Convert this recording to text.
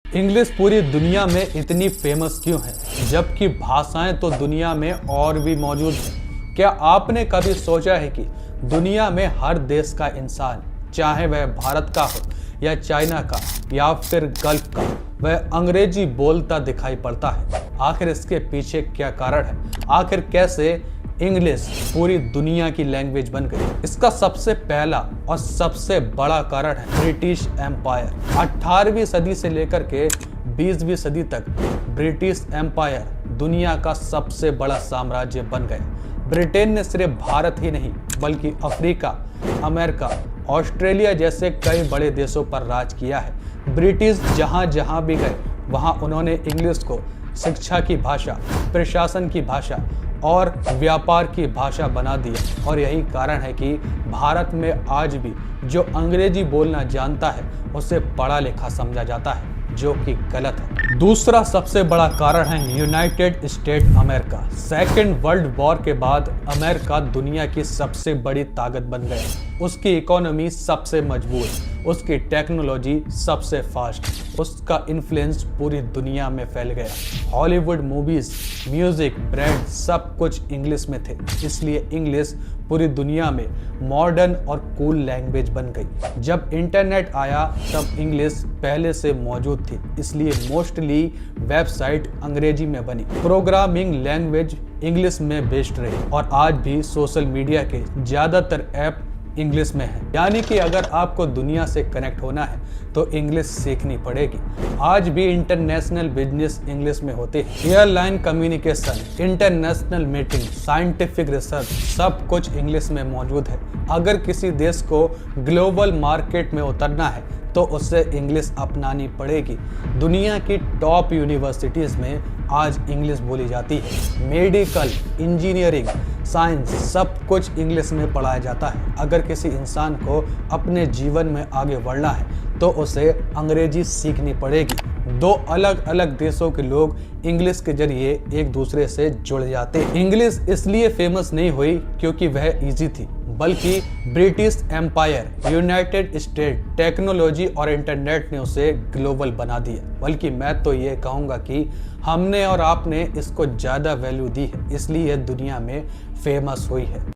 English पूरी दुनिया में इतनी फेमस क्यों है, जबकि भाषाएं तो दुनिया में और भी मौजूद हैं। क्या आपने कभी सोचा है कि दुनिया में हर देश का इंसान, चाहे वह भारत का हो या चाइना का या फिर गल्फ का, वह अंग्रेजी बोलता दिखाई पड़ता है। आखिर इसके पीछे क्या कारण है? आखिर कैसे इंग्लिश पूरी दुनिया की लैंग्वेज बन गई? इसका सबसे पहला और सबसे बड़ा कारण है ब्रिटिश एम्पायर। 18वीं सदी से लेकर के 20वीं सदी तक ब्रिटिश एम्पायर दुनिया का सबसे बड़ा साम्राज्य बन गया। ब्रिटेन ने सिर्फ भारत ही नहीं बल्कि अफ्रीका, अमेरिका, ऑस्ट्रेलिया जैसे कई बड़े देशों पर राज किया है। ब्रिटिश जहां जहां भी गए वहां उन्होंने इंग्लिश को शिक्षा की भाषा, प्रशासन की भाषा और व्यापार की भाषा बना दिया। और यही कारण है कि भारत में आज भी जो अंग्रेजी बोलना जानता है उसे पढ़ा लिखा समझा जाता है, जो कि गलत है। दूसरा सबसे बड़ा कारण है United state America. Second world war के बाद अमेरिका दुनिया की सबसे बड़ी ताकत बन गया। उसकी इकोनॉमी सबसे मजबूत, उसकी टेक्नोलॉजी सबसे फास्ट, उसका इन्फ्लुएंस पूरी दुनिया में फैल गया। हॉलीवुड मूवीज, म्यूजिक, ब्रांड सब कुछ इंग्लिश में थे, इसलिए इंग्लिश पूरी दुनिया में मॉडर्न और कूल लैंग्वेज बन गई। जब इंटरनेट आया तब इंग्लिश पहले से मौजूद थी, इसलिए मोस्टली वेबसाइट अंग्रेजी में बनी। प्रोग्रामिंग लैंग्वेज इंग्लिश में बेस्ड रही और आज भी सोशल मीडिया के ज़्यादातर ऐप इंग्लिश में है। यानी कि अगर आपको दुनिया से कनेक्ट होना है तो इंग्लिश सीखनी पड़ेगी। आज भी इंटरनेशनल बिजनेस इंग्लिश में होते हैं। Airline communication, international meeting, scientific research सब कुछ इंग्लिश में मौजूद है। अगर किसी देश को ग्लोबल मार्केट में उतरना है तो उसे इंग्लिश अपनानी पड़ेगी। दुनिया की टॉप यूनिवर्सिटीज़ में आज इंग्लिश बोली जाती है। मेडिकल, इंजीनियरिंग, साइंस सब कुछ इंग्लिश में पढ़ाया जाता है। अगर किसी इंसान को अपने जीवन में आगे बढ़ना है तो उसे अंग्रेजी सीखनी पड़ेगी। दो अलग अलग देशों के लोग इंग्लिश के जरिए एक दूसरे से जुड़ जाते हैं। इंग्लिश इसलिए फेमस नहीं हुई क्योंकि वह इजी थी, बल्कि British Empire, United State, technology और इंटरनेट ने उसे ग्लोबल बना दिया। बल्कि मैं तो ये कहूँगा कि हमने और आपने इसको ज़्यादा वैल्यू दी है, इसलिए दुनिया में फेमस हुई है।